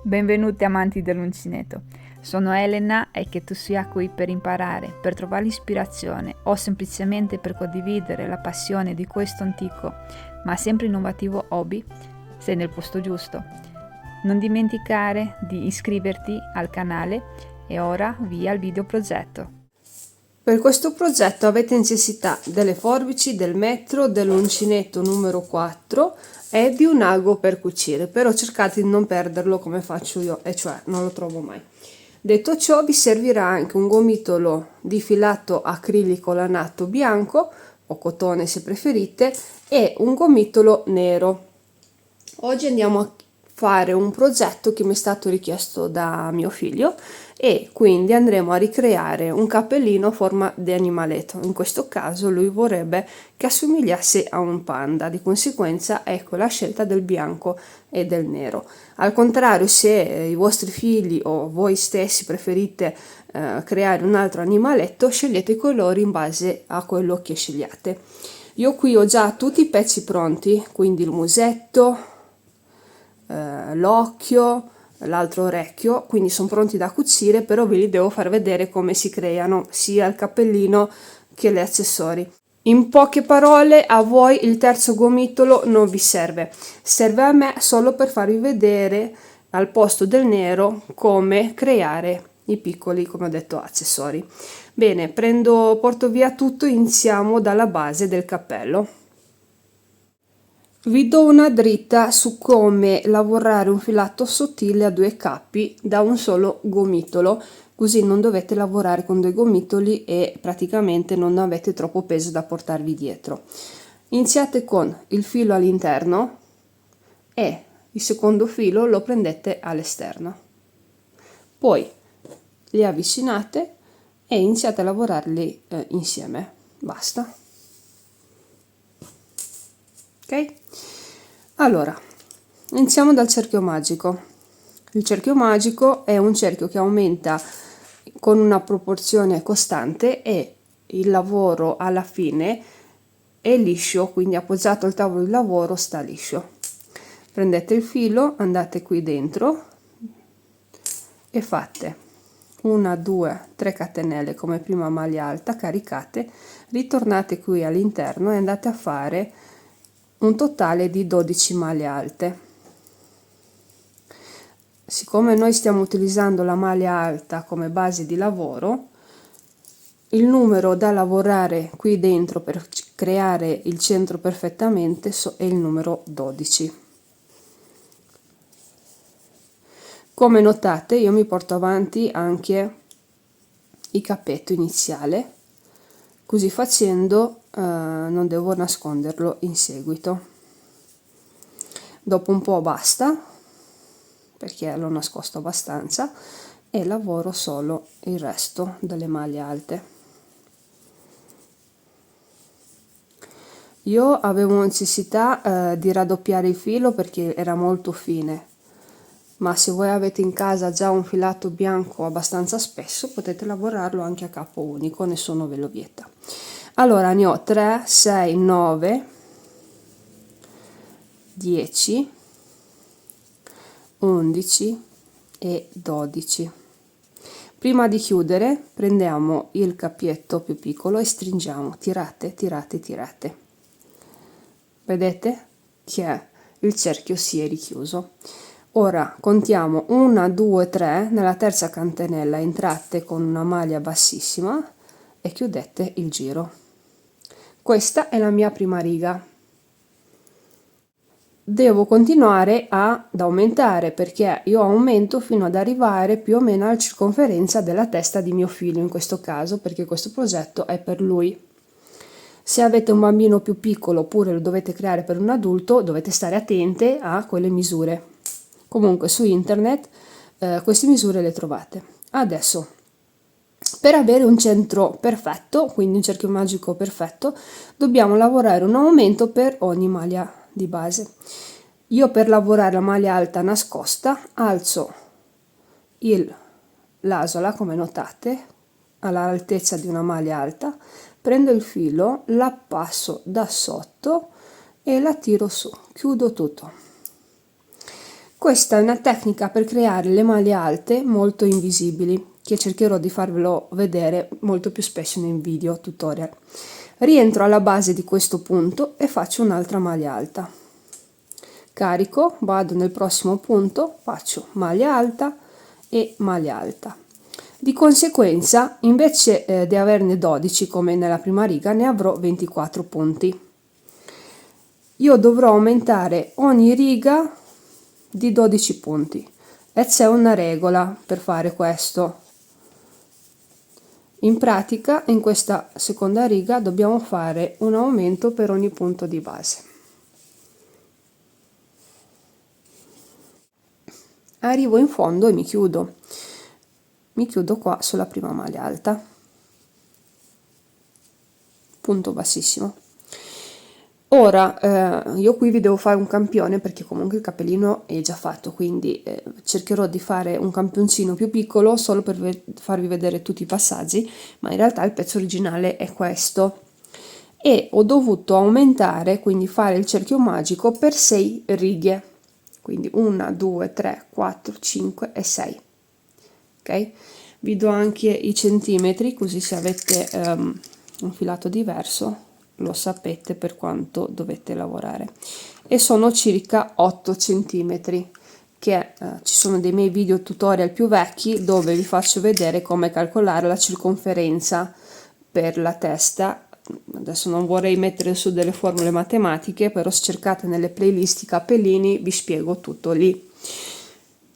Benvenuti amanti dell'uncinetto, sono Elena e che tu sia qui per imparare, per trovare l'ispirazione o semplicemente per condividere la passione di questo antico ma sempre innovativo hobby, sei nel posto giusto. Non dimenticare di iscriverti al canale e ora via al video progetto. Per questo progetto avete necessità delle forbici, del metro, dell'uncinetto numero 4 e di un ago per cucire, però cercate di non perderlo come faccio io, e cioè non lo trovo mai. Detto ciò, vi servirà anche un gomitolo di filato acrilico lanato bianco o cotone se preferite e un gomitolo nero. Oggi andiamo a fare un progetto che mi è stato richiesto da mio figlio e quindi andremo a ricreare un cappellino a forma di animaletto. In questo caso lui vorrebbe che assomigliasse a un panda, di conseguenza ecco la scelta del bianco e del nero. Al contrario, se i vostri figli o voi stessi preferite creare un altro animaletto, scegliete i colori in base a quello che scegliate. Io qui ho già tutti i pezzi pronti, quindi il musetto, l'occhio, l'altro orecchio, quindi sono pronti da cucire, però ve li devo far vedere come si creano sia il cappellino che gli accessori. In poche parole, a voi il terzo gomitolo non vi serve, serve a me solo per farvi vedere al posto del nero come creare i piccoli, come ho detto, accessori. Bene, porto via tutto, iniziamo dalla base del cappello. Vi do una dritta su come lavorare un filato sottile a due cappi da un solo gomitolo, così non dovete lavorare con due gomitoli e praticamente non avete troppo peso da portarvi dietro. Iniziate con il filo all'interno e il secondo filo lo prendete all'esterno. Poi li avvicinate e iniziate a lavorarli insieme. Basta. Ok? Allora, iniziamo dal cerchio magico. Il cerchio magico è un cerchio che aumenta con una proporzione costante e il lavoro alla fine è liscio, quindi appoggiato al tavolo di lavoro sta liscio. Prendete il filo, andate qui dentro e fate 1, 2, 3 catenelle come prima maglia alta, caricate, ritornate qui all'interno e andate a fare un totale di 12 maglie alte. Siccome noi stiamo utilizzando la maglia alta come base di lavoro, il numero da lavorare qui dentro per creare il centro perfettamente è il numero 12. Come notate, io mi porto avanti anche il cappetto iniziale, così facendo non devo nasconderlo in seguito. Dopo un po' basta, perché l'ho nascosto abbastanza, e lavoro solo il resto delle maglie alte. Io avevo necessità di raddoppiare il filo perché era molto fine, ma se voi avete in casa già un filato bianco abbastanza spesso potete lavorarlo anche a capo unico, nessuno ve lo vieta. Allora ne ho 3, 6, 9, 10, 11 e 12. Prima di chiudere prendiamo il cappietto più piccolo e stringiamo, tirate, tirate, tirate. Vedete che il cerchio si è richiuso. Ora contiamo 1, 2, 3, nella terza catenella entrate con una maglia bassissima e chiudete il giro. Questa è la mia prima riga. Devo continuare ad aumentare perché io aumento fino ad arrivare più o meno alla circonferenza della testa di mio figlio in questo caso, perché questo progetto è per lui. Se avete un bambino più piccolo oppure lo dovete creare per un adulto, dovete stare attente a quelle misure. Comunque su internet queste misure le trovate. Adesso, per avere un centro perfetto, quindi un cerchio magico perfetto, dobbiamo lavorare un aumento per ogni maglia di base. Io per lavorare la maglia alta nascosta alzo l'asola, come notate, all'altezza di una maglia alta, prendo il filo, la passo da sotto e la tiro su, chiudo tutto. Questa è una tecnica per creare le maglie alte molto invisibili, che cercherò di farvelo vedere molto più spesso nei video tutorial. Rientro alla base di questo punto e faccio un'altra maglia alta. Carico, vado nel prossimo punto, faccio maglia alta e maglia alta. Di conseguenza, invece di averne 12 come nella prima riga, ne avrò 24 punti. Io dovrò aumentare ogni riga di 12 punti e c'è una regola per fare questo. In pratica, in questa seconda riga dobbiamo fare un aumento per ogni punto di base. Arrivo in fondo e mi chiudo qua sulla prima maglia alta, punto bassissimo. Ora io qui vi devo fare un campione perché comunque il cappellino è già fatto, quindi cercherò di fare un campioncino più piccolo solo per farvi vedere tutti i passaggi, ma in realtà il pezzo originale è questo e ho dovuto aumentare, quindi fare il cerchio magico per 6 righe, quindi 1 2 3 4 5 e 6. Ok, vi do anche i centimetri così se avete un filato diverso lo sapete per quanto dovete lavorare, e sono circa 8 centimetri, che ci sono dei miei video tutorial più vecchi dove vi faccio vedere come calcolare la circonferenza per la testa. Adesso non vorrei mettere su delle formule matematiche, però se cercate nelle playlist i cappellini vi spiego tutto lì.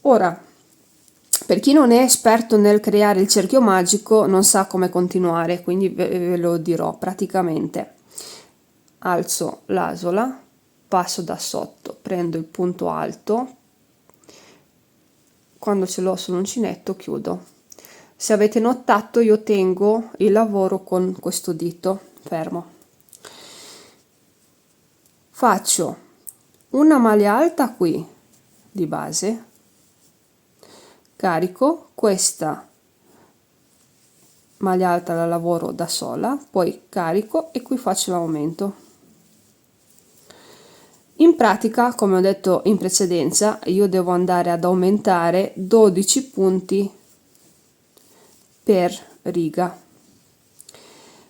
Ora, per chi non è esperto nel creare il cerchio magico, non sa come continuare, quindi ve lo dirò praticamente. Alzo l'asola, passo da sotto, prendo il punto alto, quando ce l'ho sull'uncinetto chiudo. Se avete notato io tengo il lavoro con questo dito fermo. Faccio una maglia alta qui di base, carico, questa maglia alta la lavoro da sola, poi carico e qui faccio l'aumento. In pratica, come ho detto in precedenza, io devo andare ad aumentare 12 punti per riga,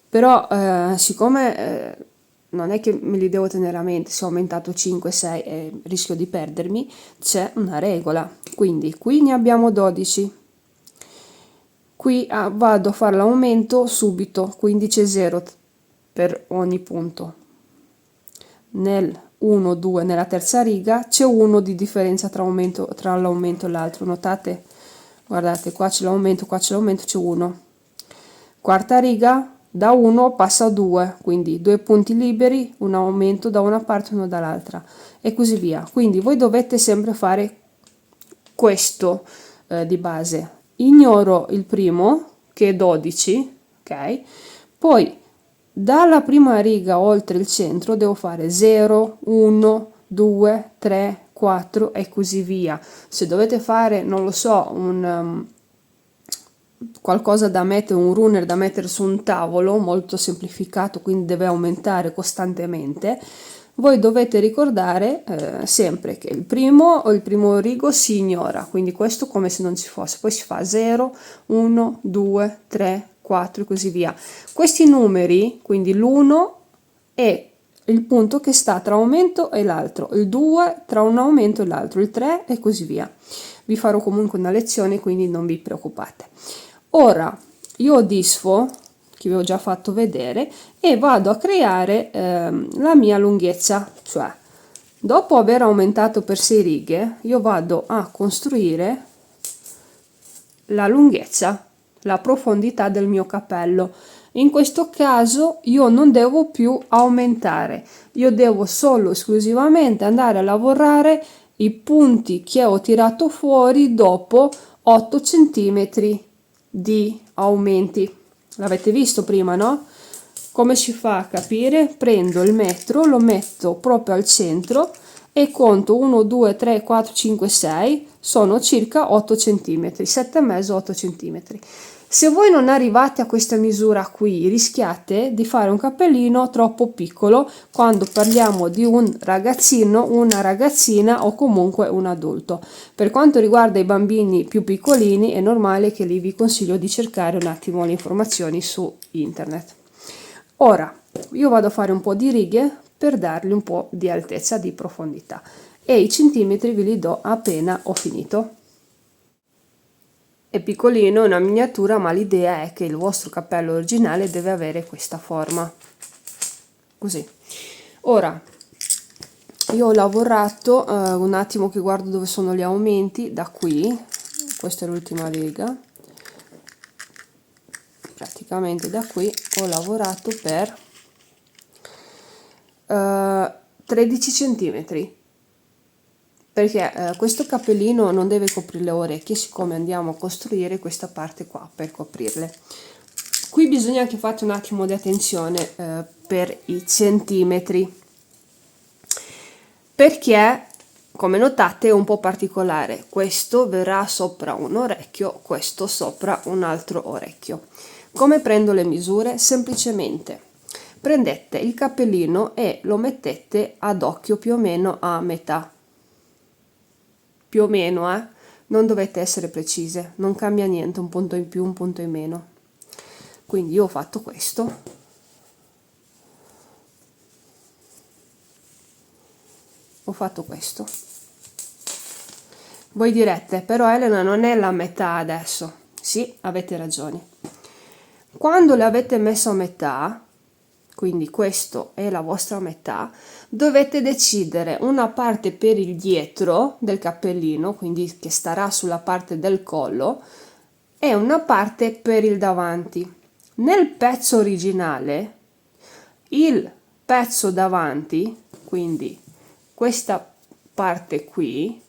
però siccome non è che me li devo tenere a mente, se ho aumentato 5 6 e rischio di perdermi, c'è una regola, quindi qui ne abbiamo 12, qui vado a fare l'aumento subito, quindi c'è 0 per ogni punto. Nel 1 2 nella terza riga c'è 1 di differenza tra l'aumento e l'altro, notate? Guardate, qua c'è l'aumento, qua c'è l'aumento, c'è 1. Quarta riga, da 1 passa a 2, quindi 2 punti liberi, un aumento da una parte e uno dall'altra, e così via. Quindi voi dovete sempre fare questo di base. Ignoro il primo, che è 12, ok? Poi dalla prima riga oltre il centro devo fare 0, 1, 2, 3, 4 e così via. Se dovete fare, non lo so, qualcosa da mettere, un runner da mettere su un tavolo molto semplificato, quindi deve aumentare costantemente, voi dovete ricordare sempre che il primo rigo si ignora, quindi questo come se non ci fosse, poi si fa 0, 1, 2, 3, 4 e così via. Questi numeri, quindi l'1 è il punto che sta tra aumento e l'altro, il 2 tra un aumento e l'altro, il 3 e così via. Vi farò comunque una lezione, quindi non vi preoccupate. Ora io disfo, che vi ho già fatto vedere, e vado a creare la mia lunghezza, cioè dopo aver aumentato per 6 righe io vado a costruire la lunghezza, la profondità del mio cappello. In questo caso io non devo più aumentare, io devo solo esclusivamente andare a lavorare i punti che ho tirato fuori dopo 8 centimetri di aumenti. L'avete visto prima, no? Come si fa a capire? Prendo il metro, lo metto proprio al centro e conto 1 2 3 4 5 6, sono circa 8 cm, 7,5 8 cm. Se voi non arrivate a questa misura qui, rischiate di fare un cappellino troppo piccolo quando parliamo di un ragazzino, una ragazzina o comunque un adulto. Per quanto riguarda i bambini più piccolini, è normale che lì vi consiglio di cercare un attimo le informazioni su internet. Ora, io vado a fare un po' di righe per dargli un po' di altezza, di profondità, e i centimetri ve li do appena ho finito. È piccolino, è una miniatura, ma l'idea è che il vostro cappello originale deve avere questa forma, così. Ora, io ho lavorato un attimo, che guardo dove sono gli aumenti, da qui, questa è l'ultima riga, praticamente da qui ho lavorato per 13 centimetri, perché questo cappellino non deve coprire le orecchie, siccome andiamo a costruire questa parte qua per coprirle. Qui bisogna che fate un attimo di attenzione per i centimetri, perché come notate è un po' particolare. Questo verrà sopra un orecchio, questo sopra un altro orecchio. Come prendo le misure? Semplicemente prendete il cappellino e lo mettete ad occhio più o meno a metà, più o meno, non dovete essere precise, non cambia niente, un punto in più, un punto in meno. Quindi io ho fatto questo, voi direte, però Elena, non è la metà adesso. Sì, avete ragione. Quando le avete messo a metà, quindi questo è la vostra metà, dovete decidere una parte per il dietro del cappellino, quindi che starà sulla parte del collo, e una parte per il davanti. Nel pezzo originale, il pezzo davanti, quindi questa parte qui,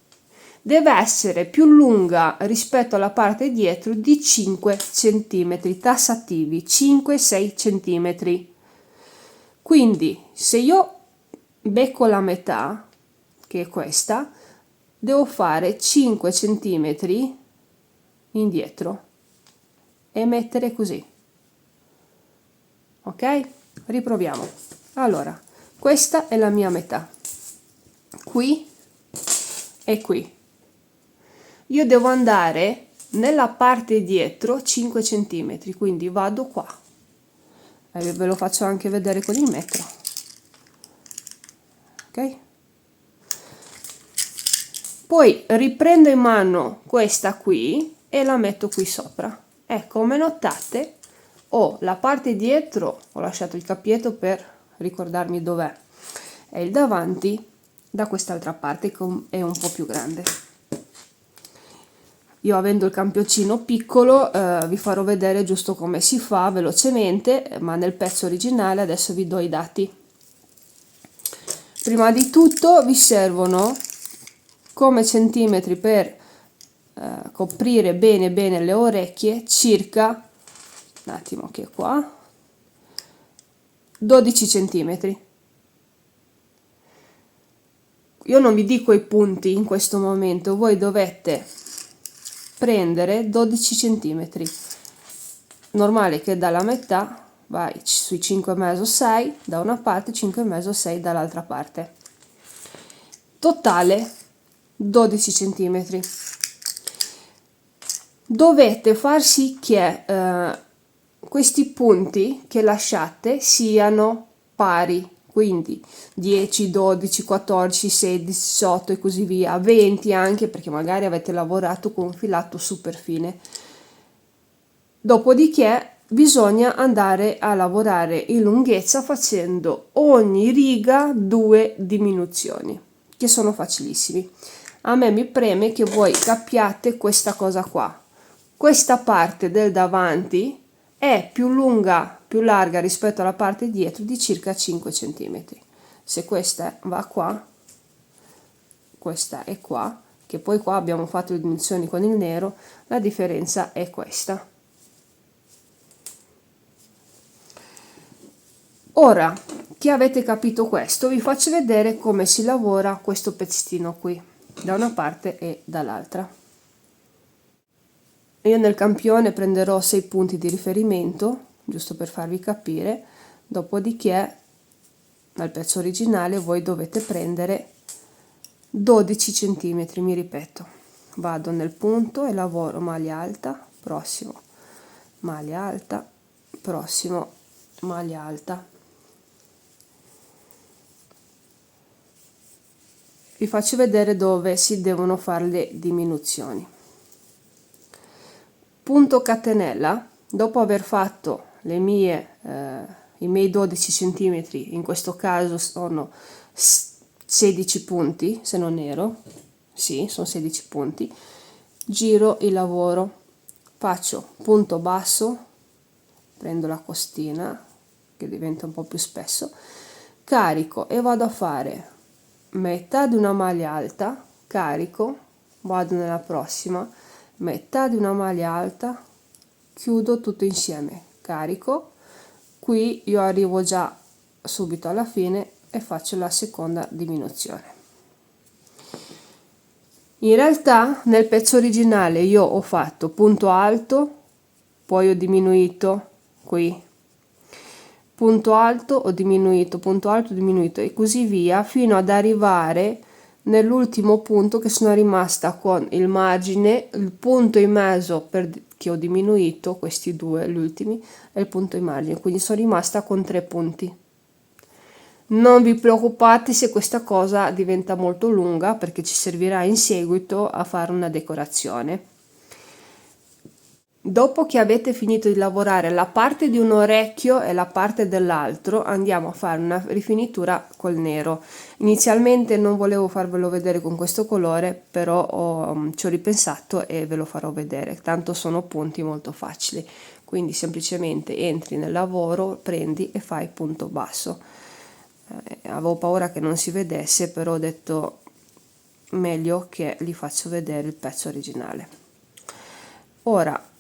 deve essere più lunga rispetto alla parte dietro di 5 cm tassativi, 5-6 cm. Quindi se io becco la metà, che è questa, devo fare 5 cm indietro e mettere così. Ok? Riproviamo. Allora, questa è la mia metà, qui e qui. Io devo andare nella parte dietro 5 cm, quindi vado qua. Ve lo faccio anche vedere con il metro. Ok? Poi riprendo in mano questa qui e la metto qui sopra. Ecco, come notate, ho la parte dietro, ho lasciato il cappietto per ricordarmi dov'è, e il davanti da quest'altra parte che è un po' più grande. Io, avendo il campioncino piccolo, vi farò vedere giusto come si fa velocemente, ma nel pezzo originale adesso vi do i dati. Prima di tutto vi servono come centimetri per coprire bene bene le orecchie, circa, un attimo che è qua, 12 centimetri. Io non vi dico i punti in questo momento, voi dovete prendere 12 centimetri. Normale che dalla metà vai sui 5,5-6 da una parte, 5,5-6 dall'altra parte. Totale 12 centimetri. Dovete far sì che questi punti che lasciate siano pari, quindi 10, 12, 14, 16, 18 e così via, 20 anche, perché magari avete lavorato con un filato super fine. Dopodiché bisogna andare a lavorare in lunghezza facendo ogni riga 2 diminuzioni, che sono facilissimi. A me mi preme che voi capiate questa cosa qua. Questa parte del davanti è più lunga, più larga rispetto alla parte dietro di circa 5 cm. Se questa va qua, questa è qua, che poi qua abbiamo fatto le dimensioni con il nero, la differenza è questa. Ora che avete capito questo, vi faccio vedere come si lavora questo pezzettino qui, da una parte e dall'altra. Io nel campione prenderò 6 punti di riferimento, giusto per farvi capire, dopodiché dal pezzo originale voi dovete prendere 12 centimetri, mi ripeto. Vado nel punto e lavoro maglia alta, prossimo, maglia alta, prossimo, maglia alta. Vi faccio vedere dove si devono fare le diminuzioni. Punto catenella, dopo aver fatto i miei 12 centimetri, in questo caso sono 16 punti, se non ero, sì, sono 16 punti, giro il lavoro, faccio punto basso, prendo la costina che diventa un po' più spesso, carico e vado a fare metà di una maglia alta, carico, vado nella prossima, metà di una maglia alta, chiudo tutto insieme, carico, qui io arrivo già subito alla fine e faccio la seconda diminuzione. In realtà nel pezzo originale io ho fatto punto alto, poi ho diminuito qui, punto alto, ho diminuito, punto alto, diminuito e così via fino ad arrivare nell'ultimo punto che sono rimasta con il margine, il punto in mezzo che ho diminuito, questi due, gli ultimi, e il punto in margine, quindi sono rimasta con 3 punti. Non vi preoccupate se questa cosa diventa molto lunga perché ci servirà in seguito a fare una decorazione. Dopo che avete finito di lavorare la parte di un orecchio e la parte dell'altro, andiamo a fare una rifinitura col nero. Inizialmente non volevo farvelo vedere con questo colore, però ci ho ripensato e ve lo farò vedere, tanto sono punti molto facili. Quindi semplicemente entri nel lavoro, prendi e fai punto basso. Avevo paura che non si vedesse, però ho detto meglio che li faccio vedere il pezzo originale. Ora,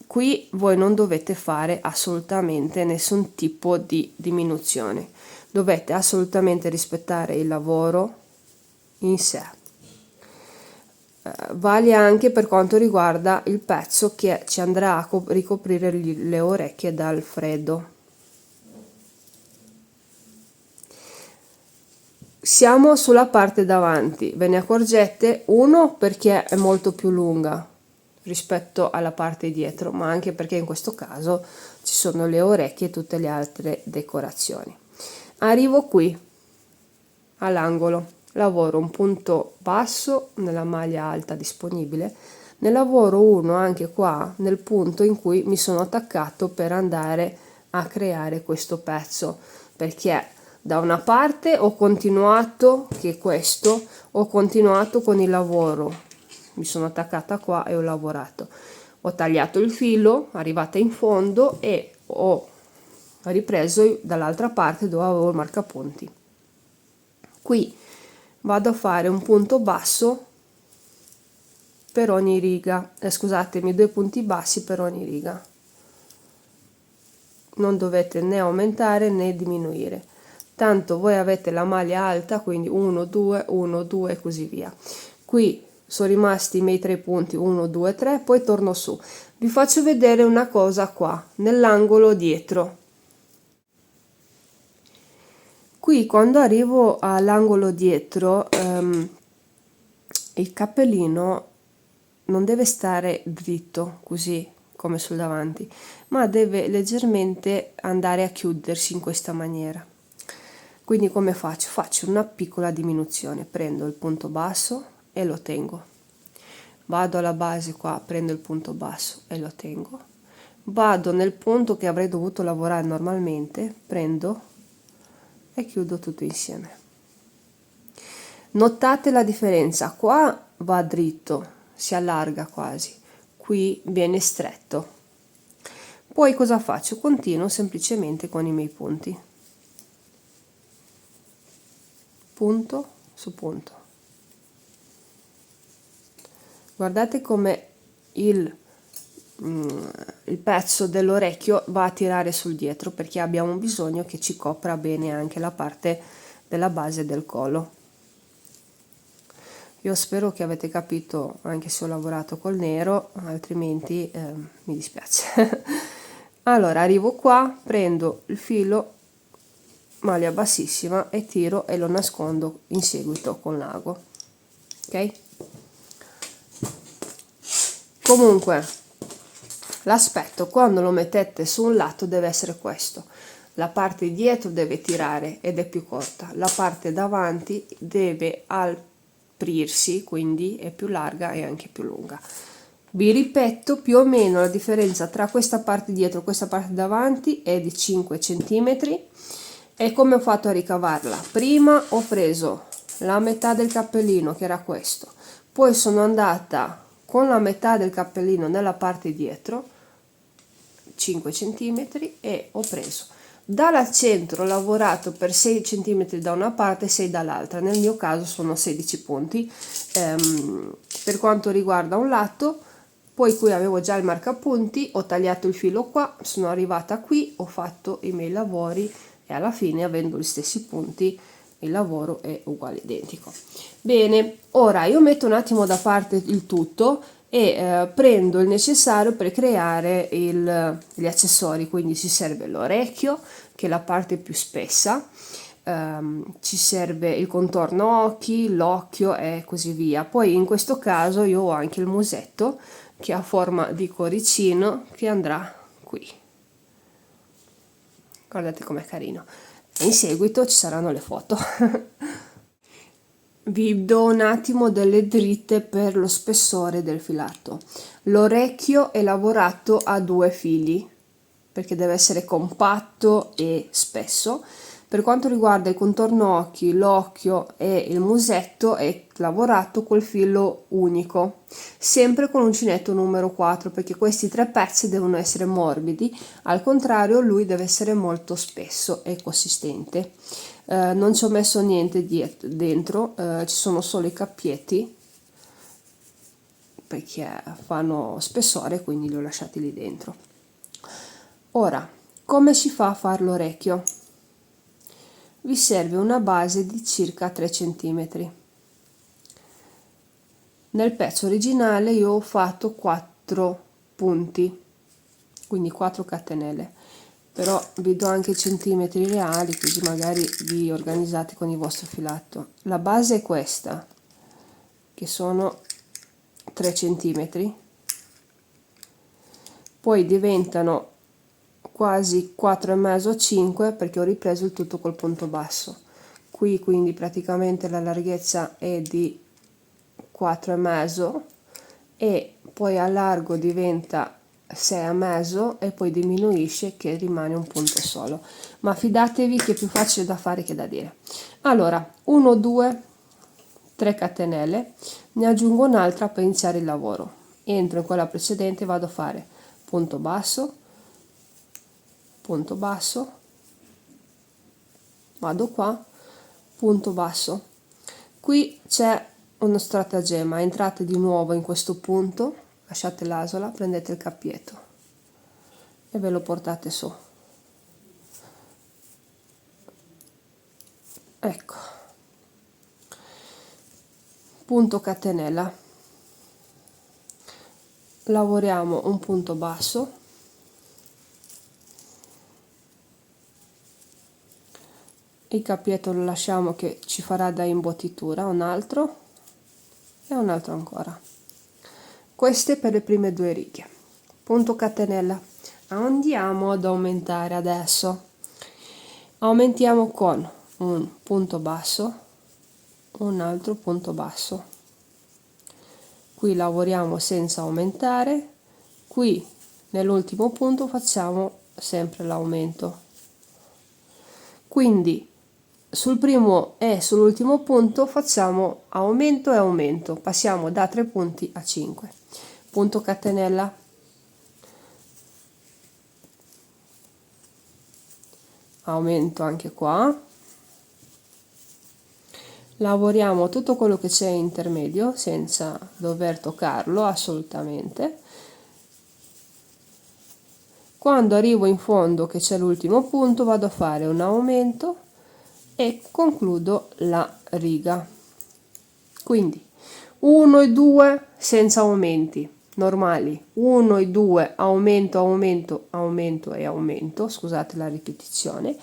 qui voi non dovete fare assolutamente nessun tipo di diminuzione, dovete assolutamente rispettare il lavoro in sé. Vale anche per quanto riguarda il pezzo che ci andrà a ricoprire le orecchie dal freddo. Siamo sulla parte davanti, ve ne accorgete? Uno perché è molto più lunga rispetto alla parte dietro, ma anche perché in questo caso ci sono le orecchie e tutte le altre decorazioni. Arrivo qui all'angolo, lavoro un punto basso nella maglia alta disponibile, ne lavoro uno anche qua nel punto in cui mi sono attaccato per andare a creare questo pezzo, perché da una parte ho continuato con il lavoro, mi sono attaccata qua e ho lavorato, ho tagliato il filo, arrivata in fondo e ho ripreso dall'altra parte dove avevo il marcapunti. Qui vado a fare un punto basso per ogni riga, scusatemi, 2 punti bassi per ogni riga, non dovete né aumentare né diminuire, tanto voi avete la maglia alta, quindi 1 2 1 2 e così via. Qui sono rimasti i miei 3 punti, 1 2 3, poi torno su. Vi faccio vedere una cosa qua nell'angolo dietro. Qui quando arrivo all'angolo dietro il cappellino non deve stare dritto così come sul davanti, ma deve leggermente andare a chiudersi in questa maniera. Quindi come faccio? Faccio una piccola diminuzione, prendo il punto basso e lo tengo, vado alla base qua, prendo il punto basso e lo tengo, vado nel punto che avrei dovuto lavorare normalmente, prendo e chiudo tutto insieme. Notate la differenza, qua va dritto, si allarga quasi, qui viene stretto. Poi cosa faccio? Continuo semplicemente con i miei punti, punto su punto. Guardate come il pezzo dell'orecchio va a tirare sul dietro, perché abbiamo bisogno che ci copra bene anche la parte della base del collo. Io spero che avete capito, anche se ho lavorato col nero, altrimenti mi dispiace. Allora arrivo qua, prendo il filo, maglia bassissima, e tiro e lo nascondo in seguito con l'ago. Ok? Comunque l'aspetto quando lo mettete su un lato deve essere questo: la parte dietro deve tirare ed è più corta, la parte davanti deve aprirsi, quindi è più larga e anche più lunga. Vi ripeto, più o meno la differenza tra questa parte dietro e questa parte davanti è di 5 centimetri. E come ho fatto a ricavarla? Prima ho preso la metà del cappellino, che era questo, poi sono andata con la metà del cappellino nella parte dietro, 5 centimetri, e ho preso dal centro, ho lavorato per 6 centimetri da una parte e 6 dall'altra. Nel mio caso sono 16 punti per quanto riguarda un lato. Poi qui avevo già il marcapunti, ho tagliato il filo qua, sono arrivata qui, ho fatto i miei lavori e alla fine, avendo gli stessi punti, il lavoro è uguale, identico. Bene, ora io metto un attimo da parte il tutto e prendo il necessario per creare gli accessori. Quindi ci serve l'orecchio, che è la parte più spessa, ci serve il contorno occhi, l'occhio e così via. Poi in questo caso io ho anche il musetto, che ha forma di cuoricino, che andrà qui. Guardate com'è carino. E in seguito ci saranno le foto. Vi do un attimo delle dritte per lo spessore del filato. L'orecchio è lavorato a 2 fili perché deve essere compatto e spesso. Per quanto riguarda il contorno occhi, l'occhio e il musetto è lavorato col filo unico, sempre con l'uncinetto numero 4, perché questi 3 pezzi devono essere morbidi, al contrario lui deve essere molto spesso e consistente. Non ci ho messo niente dentro, ci sono solo i cappietti perché fanno spessore, quindi li ho lasciati lì dentro. Ora, come si fa a fare l'orecchio? Vi serve una base di circa 3 cm. Nel pezzo originale io ho fatto 4 punti, quindi 4 catenelle, però vi do anche i centimetri reali, così magari vi organizzate con il vostro filato. La base è questa, che sono 3 centimetri, poi diventano quasi 4,5-5 perché ho ripreso il tutto col punto basso. Qui quindi praticamente la larghezza è di 4,5 e poi a largo diventa 6,5 e poi diminuisce che rimane un punto solo, ma fidatevi che è più facile da fare che da dire. Allora 1, 2, 3 catenelle, ne aggiungo un'altra per iniziare il lavoro. Entro in quella precedente, vado a fare punto basso, vado qua, punto basso. Qui c'è uno stratagemma: entrate di nuovo in questo punto, lasciate l'asola, prendete il cappietto e ve lo portate su. Ecco, punto catenella, lavoriamo un punto basso, il cappietto lo lasciamo che ci farà da imbottitura, un altro e un altro ancora. Queste per le prime 2 righe. Punto catenella. Andiamo ad aumentare adesso. Aumentiamo con un punto basso, un altro punto basso. Qui lavoriamo senza aumentare, qui nell'ultimo punto facciamo sempre l'aumento. Quindi sul primo e sull'ultimo punto facciamo aumento e aumento, passiamo da 3 punti a 5. Punto catenella, aumento anche qua, lavoriamo tutto quello che c'è intermedio senza dover toccarlo assolutamente. Quando arrivo in fondo che c'è l'ultimo punto, vado a fare un aumento e concludo la riga. Quindi 1 e 2 senza aumenti normali, 1 e 2 aumento, aumento, aumento e aumento, scusate la ripetizione.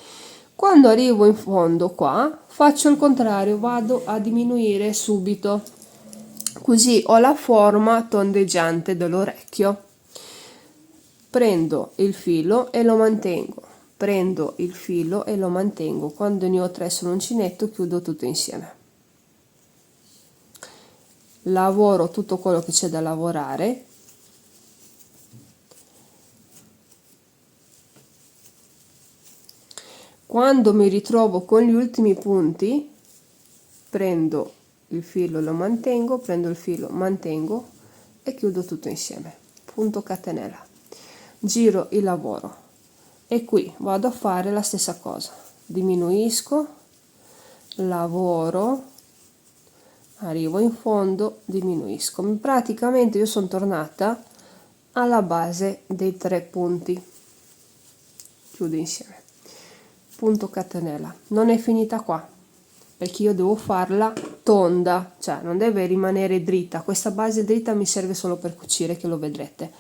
Quando arrivo in fondo qua faccio il contrario, vado a diminuire subito, così ho la forma tondeggiante dell'orecchio. Prendo il filo e lo mantengo, prendo il filo e lo mantengo. Quando ne ho 3 sull'uncinetto chiudo tutto insieme, lavoro tutto quello che c'è da lavorare. Quando mi ritrovo con gli ultimi punti prendo il filo, lo mantengo, prendo il filo, mantengo e chiudo tutto insieme. Punto catenella, giro il lavoro e qui vado a fare la stessa cosa, diminuisco, lavoro, arrivo in fondo, diminuisco. Praticamente io sono tornata alla base dei 3 punti, chiudo insieme, punto catenella. Non è finita qua, perché io devo farla tonda, cioè non deve rimanere dritta. Questa base dritta mi serve solo per cucire, che lo vedrete.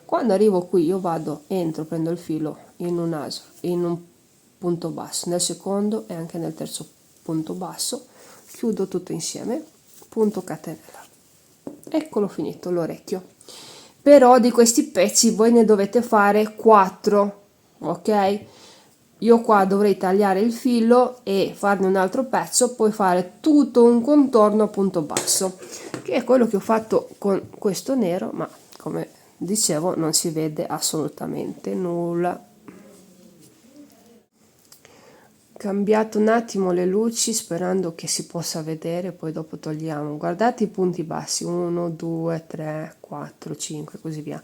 Quando arrivo qui io vado, entro, prendo il filo in un aso, in un punto basso, nel secondo e anche nel terzo punto basso, chiudo tutto insieme, punto catenella. Eccolo finito l'orecchio. Però di questi pezzi voi ne dovete fare 4, ok? Io qua dovrei tagliare il filo e farne un altro pezzo, poi fare tutto un contorno a punto basso, che è quello che ho fatto con questo nero, ma come dicevo non si vede assolutamente nulla. Cambiato un attimo le luci sperando che si possa vedere, poi dopo togliamo. Guardate i punti bassi, 1 2 3 4 5 così via.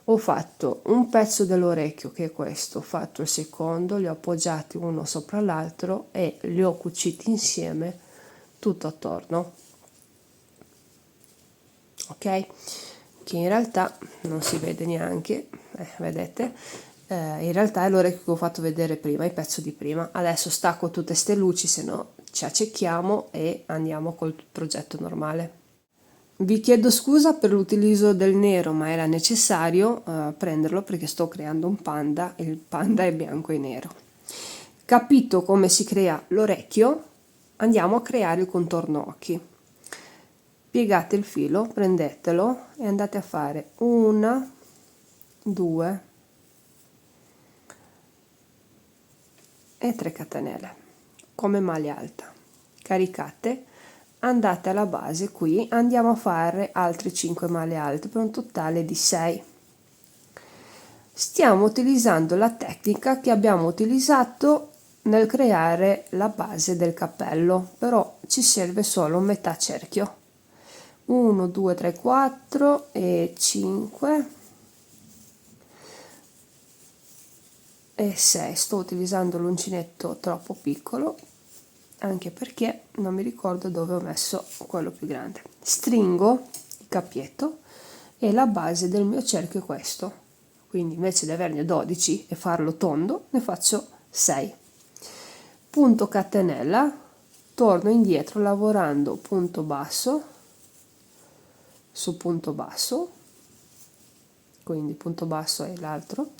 Ho fatto un pezzo dell'orecchio, che è questo, ho fatto il secondo, li ho appoggiati uno sopra l'altro e li ho cuciti insieme tutto attorno, ok? Che in realtà non si vede neanche, vedete? In realtà è l'orecchio che ho fatto vedere prima, il pezzo di prima. Adesso stacco tutte ste luci, se no ci accechiamo e andiamo col progetto normale. Vi chiedo scusa per l'utilizzo del nero, ma era necessario prenderlo perché sto creando un panda e il panda è bianco e nero. Capito come si crea l'orecchio, andiamo a creare il contorno occhi. Piegate il filo, prendetelo e andate a fare 1 2 e 3 catenelle come maglia alta. Caricate, andate alla base, qui andiamo a fare altre 5 maglie alte per un totale di 6. Stiamo utilizzando la tecnica che abbiamo utilizzato nel creare la base del cappello, però ci serve solo metà cerchio. 1 2 3 4 e 5 e 6. Sto utilizzando l'uncinetto troppo piccolo, anche perché non mi ricordo dove ho messo quello più grande. Stringo il cappietto e la base del mio cerchio è questo, quindi invece di averne 12 e farlo tondo ne faccio 6. Punto catenella, torno indietro lavorando punto basso su punto basso, quindi punto basso è l'altro.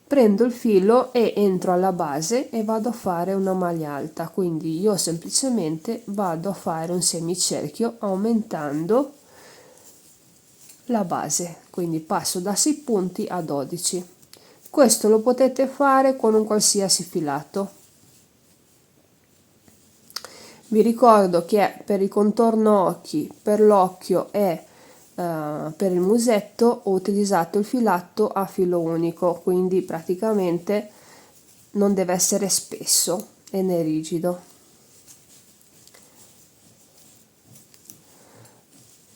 Prendo il filo e entro alla base e vado a fare una maglia alta, quindi io semplicemente vado a fare un semicerchio aumentando la base, quindi passo da 6 punti a 12. Questo lo potete fare con un qualsiasi filato. Vi ricordo che per il contorno occhi, per l'occhio e per il musetto ho utilizzato il filato a filo unico, quindi praticamente non deve essere spesso e né rigido.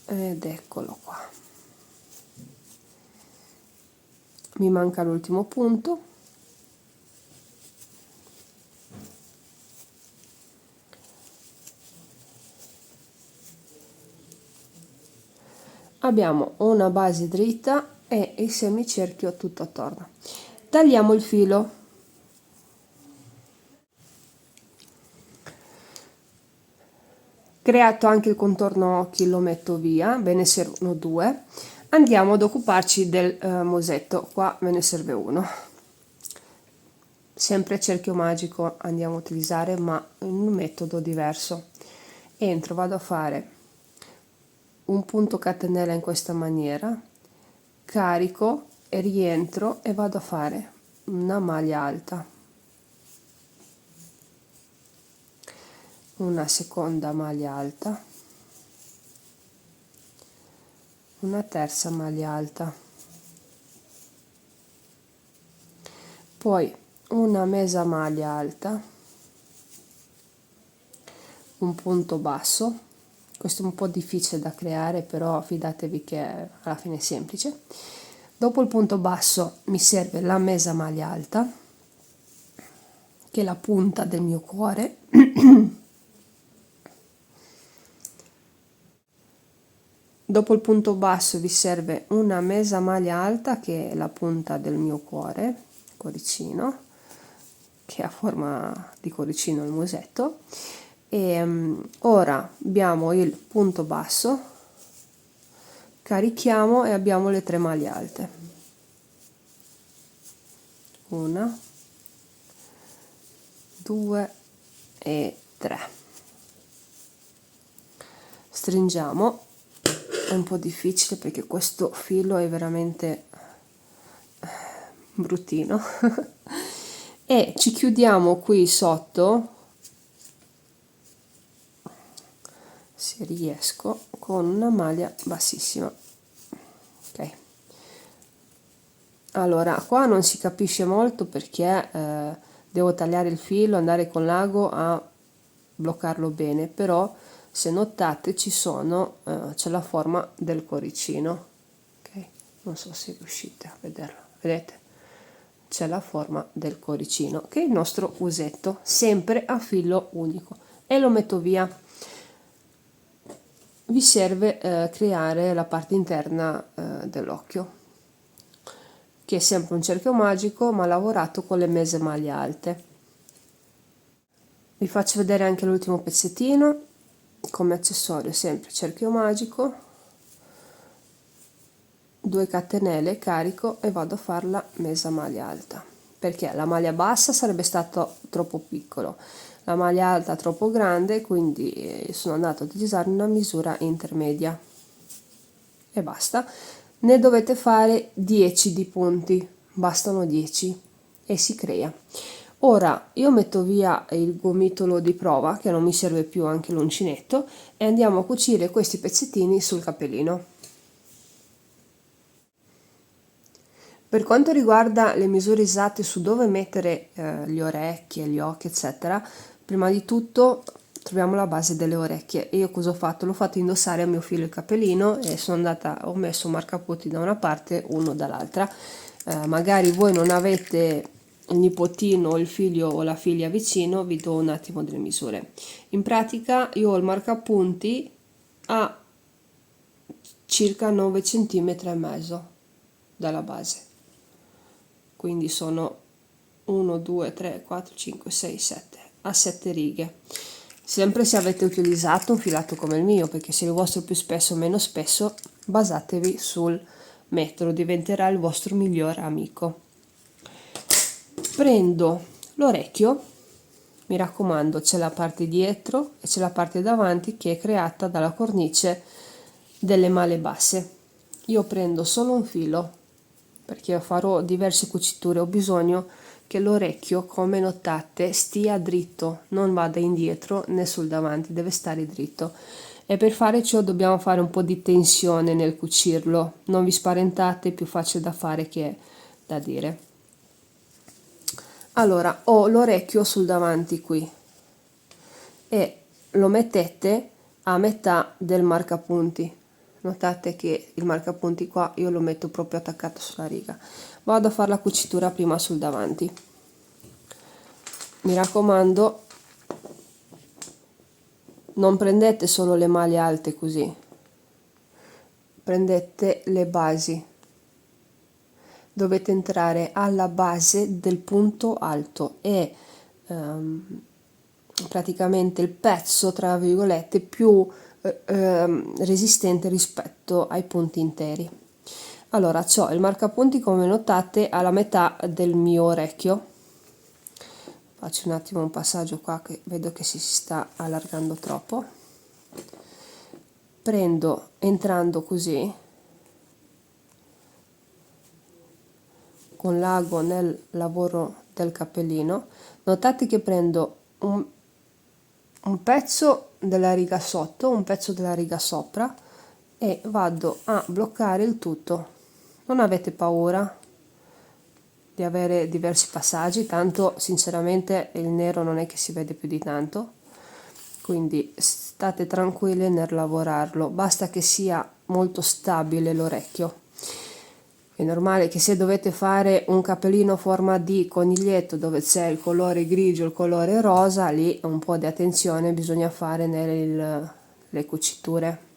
Ed eccolo qua. Mi manca l'ultimo punto. Abbiamo una base dritta e il semicerchio tutto attorno. Tagliamo il filo. Creato anche il contorno occhi, lo metto via, ve ne servono 2. Andiamo ad occuparci del musetto, qua ve ne serve uno. Sempre cerchio magico andiamo a utilizzare, ma in un metodo diverso. Entro, vado a fare un punto catenella in questa maniera, carico e rientro e vado a fare una maglia alta, una seconda maglia alta, una terza maglia alta, poi una mezza maglia alta, un punto basso. Questo è un po' difficile da creare, però fidatevi che alla fine è semplice. Dopo il punto basso mi serve la mezza maglia alta, che è la punta del mio cuore. Dopo il punto basso vi serve una mezza maglia alta, che è la punta del mio cuore, cuoricino, che ha forma di cuoricino il musetto. E ora abbiamo il punto basso, carichiamo e abbiamo le 3 maglie alte, 1, 2 e 3. Stringiamo, è un po' difficile perché questo filo è veramente bruttino e ci chiudiamo qui sotto, se riesco, con una maglia bassissima. Ok, allora qua non si capisce molto perché devo tagliare il filo, andare con l'ago a bloccarlo bene, però se notate c'è la forma del cuoricino. Ok, non so se riuscite a vederlo, vedete, c'è la forma del cuoricino, che è il nostro usetto, sempre a filo unico, e lo metto via. Vi serve creare la parte interna dell'occhio, che è sempre un cerchio magico ma lavorato con le mezze maglie alte. Vi faccio vedere anche l'ultimo pezzettino come accessorio, sempre cerchio magico, 2 catenelle, carico e vado a fare la mezza maglia alta, perché la maglia bassa sarebbe stato troppo piccolo, la maglia alta troppo grande, quindi sono andato ad utilizzare una misura intermedia e basta. Ne dovete fare 10 di punti, bastano 10 e si crea. Ora io metto via il gomitolo di prova che non mi serve più, anche l'uncinetto, e andiamo a cucire questi pezzettini sul cappellino. Per quanto riguarda le misure esatte su dove mettere le orecchie, gli occhi, eccetera, prima di tutto troviamo la base delle orecchie. E io cosa ho fatto? L'ho fatto indossare a mio figlio il cappellino e ho messo un marcapunti da una parte, uno dall'altra. Magari voi non avete il nipotino o il figlio o la figlia vicino, vi do un attimo delle misure. In pratica io ho il marcapunti a circa 9 cm e mezzo dalla base, quindi sono 1 2 3 4 5 6 7 a 7 righe, sempre se avete utilizzato un filato come il mio, perché se il vostro è più spesso o meno spesso, basatevi sul metodo, diventerà il vostro migliore amico. Prendo l'orecchio, mi raccomando, c'è la parte dietro e c'è la parte davanti che è creata dalla cornice delle male basse. Io prendo solo un filo perché farò diverse cuciture, ho bisogno che l'orecchio, come notate, stia dritto, non vada indietro né sul davanti, deve stare dritto, e per fare ciò dobbiamo fare un po' di tensione nel cucirlo. Non vi spaventate, è più facile da fare che da dire. Allora, ho l'orecchio sul davanti qui e lo mettete a metà del marcapunti. Notate che il marcapunti qua io lo metto proprio attaccato sulla riga. Vado a fare la cucitura prima sul davanti. Mi raccomando, non prendete solo le maglie alte così, prendete le basi. Dovete entrare alla base del punto alto e praticamente il pezzo tra virgolette più resistente rispetto ai punti interi. Allora, c'ho il marcapunti, come notate, alla metà del mio orecchio. Faccio un attimo un passaggio qua che vedo che si sta allargando troppo. Prendo, entrando così con l'ago nel lavoro del cappellino, notate che prendo un pezzo della riga sotto, un pezzo della riga sopra e vado a bloccare il tutto. Non avete paura di avere diversi passaggi, tanto sinceramente il nero non è che si vede più di tanto, quindi state tranquilli nel lavorarlo, basta che sia molto stabile l'orecchio. È normale che se dovete fare un cappellino a forma di coniglietto dove c'è il colore rosa, lì un po' di attenzione bisogna fare nelle cuciture.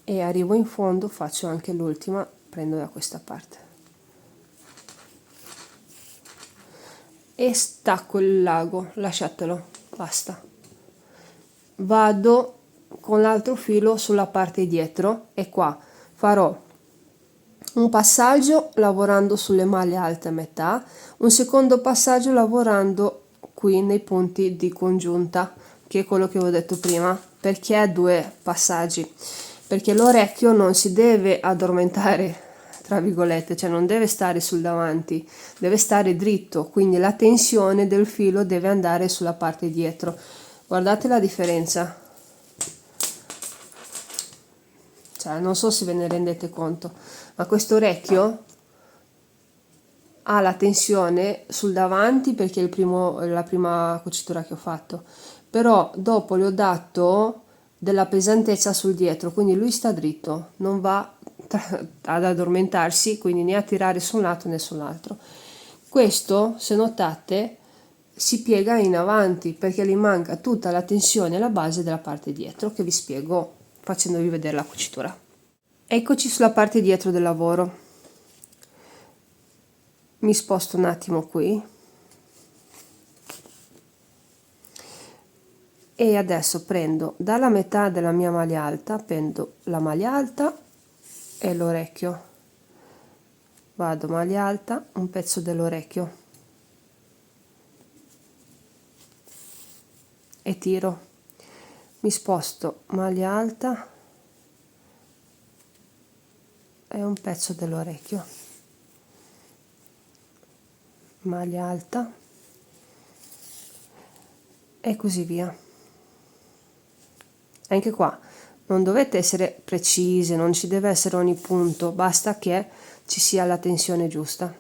E arrivo in fondo, faccio anche l'ultima, prendo da questa parte e stacco il lago, lasciatelo, basta. Vado con l'altro filo sulla parte dietro e qua farò un passaggio lavorando sulle maglie alte a metà, un secondo passaggio lavorando qui nei punti di congiunta, che è quello che avevo detto prima. Perché due passaggi? Perché l'orecchio non si deve addormentare, tra virgolette, cioè non deve stare sul davanti, deve stare dritto, quindi la tensione del filo deve andare sulla parte dietro. Guardate la differenza, cioè non so se ve ne rendete conto, ma questo orecchio ha la tensione sul davanti perché è la prima cucitura che ho fatto, però dopo le ho dato della pesantezza sul dietro, quindi lui sta dritto, non va ad addormentarsi, quindi né a tirare su un lato né sull'altro. Questo, se notate, si piega in avanti perché gli manca tutta la tensione alla base della parte dietro, che vi spiego facendovi vedere la cucitura. Eccoci sulla parte dietro del lavoro. Mi sposto un attimo qui e adesso prendo dalla metà della mia maglia alta, prendo la maglia alta e l'orecchio, vado maglia alta, un pezzo dell'orecchio e tiro, mi sposto maglia alta e un pezzo dell'orecchio, maglia alta e così via. Anche qua non dovete essere precise, non ci deve essere ogni punto, basta che ci sia la tensione giusta.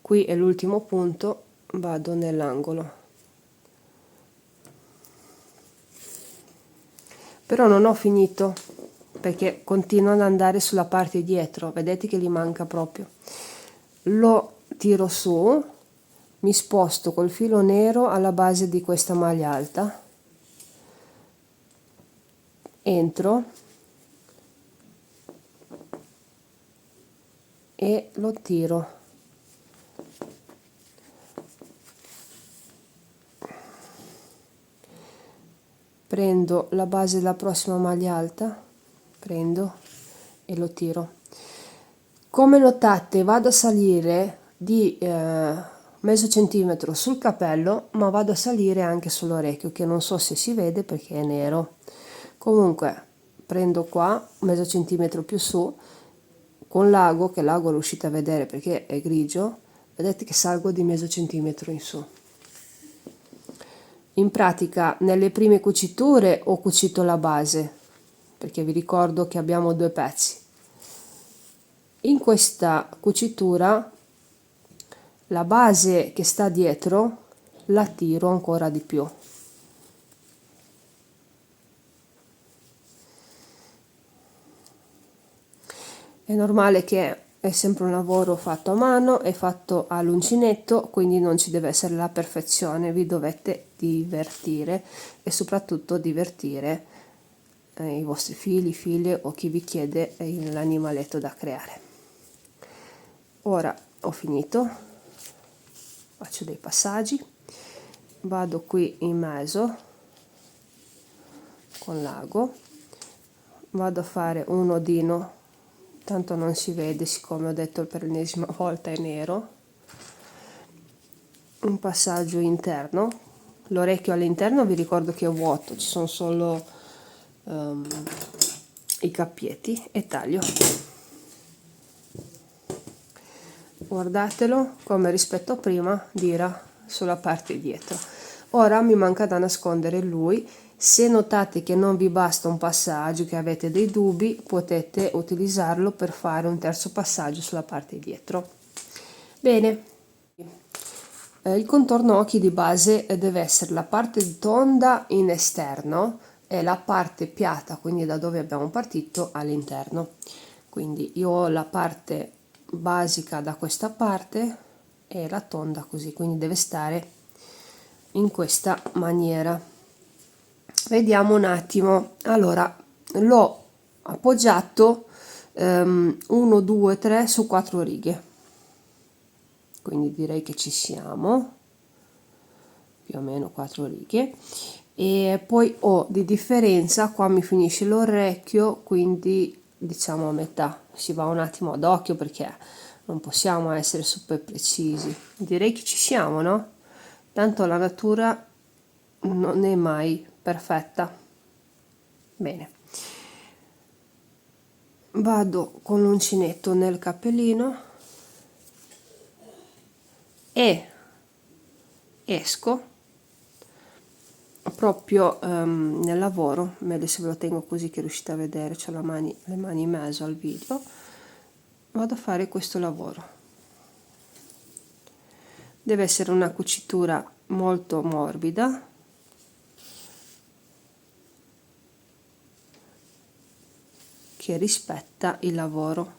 Qui è l'ultimo punto, vado nell'angolo. Però non ho finito perché continuo ad andare sulla parte dietro, vedete che gli manca proprio. Lo tiro su, mi sposto col filo nero alla base di questa maglia alta, entro e lo tiro, prendo la base della prossima maglia alta, prendo e lo tiro. Come notate vado a salire di mezzo centimetro sul capello, ma vado a salire anche sull'orecchio, che non so se si vede perché è nero. Comunque prendo qua mezzo centimetro più su con l'ago, che l'ago riuscite a vedere perché è grigio, vedete che salgo di mezzo centimetro in su. In pratica nelle prime cuciture ho cucito la base perché vi ricordo che abbiamo due pezzi. In questa cucitura la base che sta dietro la tiro ancora di più. È normale che è sempre un lavoro fatto a mano, è fatto all'uncinetto, quindi non ci deve essere la perfezione, vi dovete divertire e soprattutto divertire i vostri figli, figlie o chi vi chiede l'animaletto da creare. Ora ho finito, faccio dei passaggi, vado qui in mezzo con l'ago, vado a fare un nodino, tanto non si vede siccome ho detto per l'ennesima volta è nero, un passaggio interno, l'orecchio all'interno vi ricordo che è vuoto, ci sono solo i cappietti, e taglio. Guardatelo come rispetto a prima dira sulla parte dietro. Ora mi manca da nascondere lui. Se notate che non vi basta un passaggio, che avete dei dubbi, potete utilizzarlo per fare un terzo passaggio sulla parte dietro. Bene, il contorno occhi di base deve essere la parte tonda in esterno e la parte piatta, quindi da dove abbiamo partito, all'interno. Quindi io ho la parte basica da questa parte e la tonda così, quindi deve stare in questa maniera. Vediamo un attimo. Allora, l'ho appoggiato 1 2 3 su 4 righe, quindi direi che ci siamo, più o meno 4 righe, e poi ho di differenza, qua mi finisce l'orecchio, quindi diciamo a metà, si va un attimo ad occhio perché non possiamo essere super precisi. Direi che ci siamo, no? Tanto la natura non è mai perfetta. Bene, vado con l'uncinetto nel cappellino e esco proprio nel lavoro. Meglio se ve lo tengo così che riuscite a vedere, c'ho le mani in mezzo al video. Vado a fare questo lavoro. Deve essere una cucitura molto morbida, che rispetta il lavoro.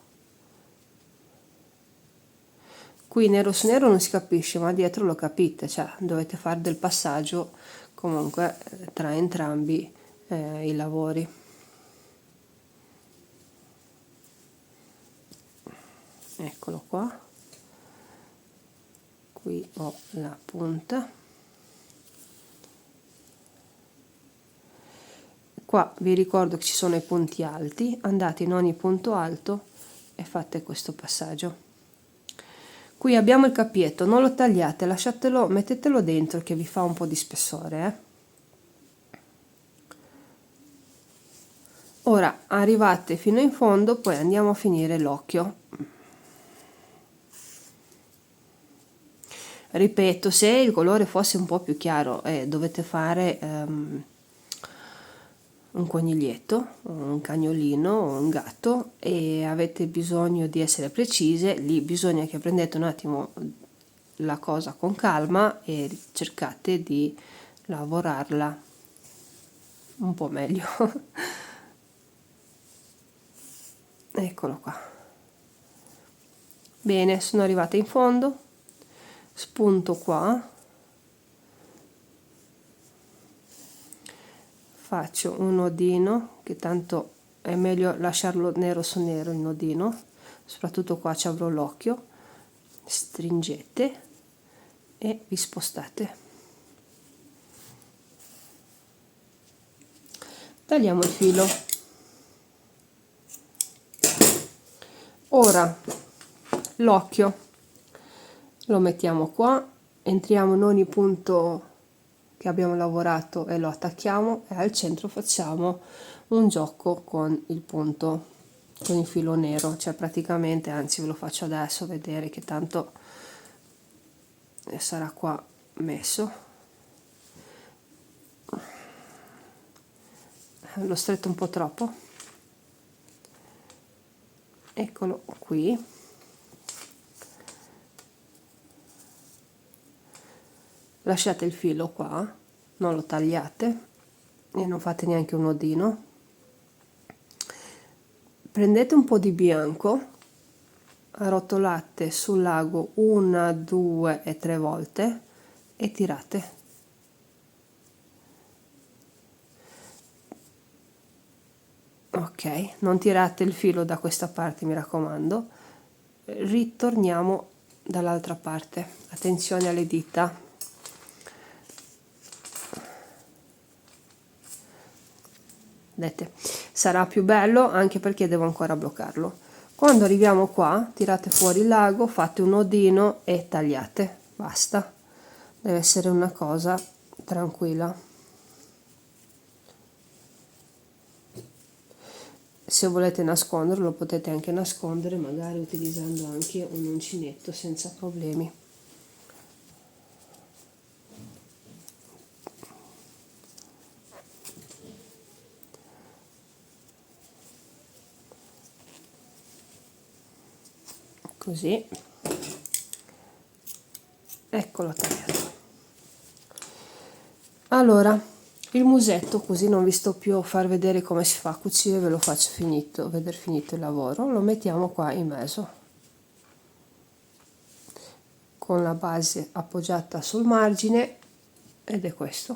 Qui nero su nero non si capisce, ma dietro lo capite, cioè dovete fare del passaggio comunque tra entrambi i lavori. Eccolo qua, qui ho la punta, qua vi ricordo che ci sono i punti alti, andate in ogni punto alto e fate questo passaggio. Qui abbiamo il cappietto, non lo tagliate, lasciatelo, mettetelo dentro che vi fa un po' di spessore. Ora arrivate fino in fondo, poi andiamo a finire l'occhio. Ripeto, se il colore fosse un po' più chiaro, dovete fare un coniglietto, un cagnolino, un gatto, e avete bisogno di essere precise, lì bisogna che prendete un attimo la cosa con calma e cercate di lavorarla un po' meglio. Eccolo qua. Bene, sono arrivata in fondo, spunto qua, faccio un nodino, che tanto è meglio lasciarlo nero su nero il nodino, soprattutto qua ci avrò l'occhio, stringete e vi spostate. Tagliamo il filo. Ora l'occhio lo mettiamo qua, entriamo in ogni punto che abbiamo lavorato e lo attacchiamo, e al centro facciamo un gioco con il punto, con il filo nero, cioè praticamente, anzi ve lo faccio adesso vedere che tanto sarà qua messo. L'ho stretto un po' troppo, eccolo qui. Lasciate il filo qua, non lo tagliate e non fate neanche un nodino. Prendete un po' di bianco, arrotolate sull'ago 1, 2 e 3 volte e tirate. Ok, non tirate il filo da questa parte, mi raccomando. Ritorniamo dall'altra parte. Attenzione alle dita. Vedete, sarà più bello anche perché devo ancora bloccarlo. Quando arriviamo qua, tirate fuori il lago, fate un nodino e tagliate, basta. Deve essere una cosa tranquilla. Se volete nasconderlo potete anche nascondere, magari utilizzando anche un uncinetto senza problemi. Così, eccolo tagliato. Allora, il musetto, così non vi sto più a far vedere come si fa a cucire, ve lo faccio finito, vedere finito il lavoro. Lo mettiamo qua in mezzo, con la base appoggiata sul margine, ed è questo.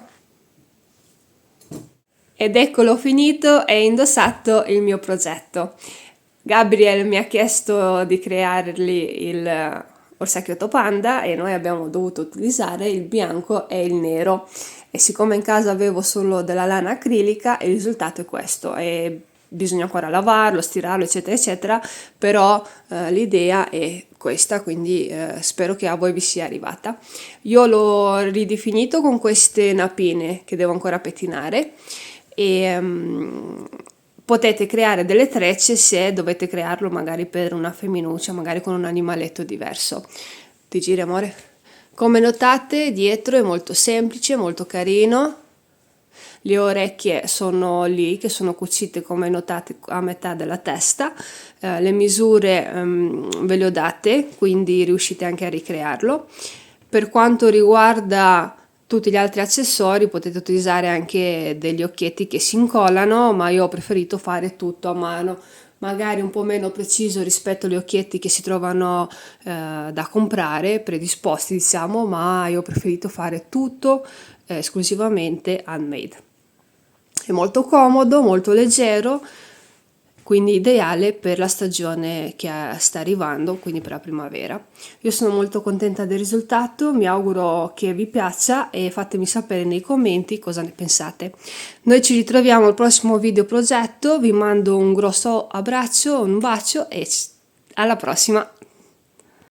Ed eccolo finito e indossato il mio progetto. Gabriel mi ha chiesto di creargli il orsacchiotto panda e noi abbiamo dovuto utilizzare il bianco e il nero, e siccome in casa avevo solo della lana acrilica il risultato è questo, e bisogna ancora lavarlo, stirarlo eccetera eccetera, però l'idea è questa, quindi spero che a voi vi sia arrivata. Io l'ho ridefinito con queste napine che devo ancora pettinare, e potete creare delle trecce se dovete crearlo magari per una femminuccia, magari con un animaletto diverso. Ti giri, amore? Come notate, dietro è molto semplice, molto carino. Le orecchie sono lì, che sono cucite come notate a metà della testa. Le misure ve le ho date, quindi riuscite anche a ricrearlo. Per quanto riguarda tutti gli altri accessori potete utilizzare anche degli occhietti che si incollano, ma io ho preferito fare tutto a mano, magari un po' meno preciso rispetto agli occhietti che si trovano da comprare, predisposti diciamo, ma io ho preferito fare tutto esclusivamente handmade. È molto comodo, molto leggero, quindi ideale per la stagione che sta arrivando, quindi per la primavera. Io sono molto contenta del risultato, mi auguro che vi piaccia e fatemi sapere nei commenti cosa ne pensate. Noi ci ritroviamo al prossimo video progetto, vi mando un grosso abbraccio, un bacio e alla prossima!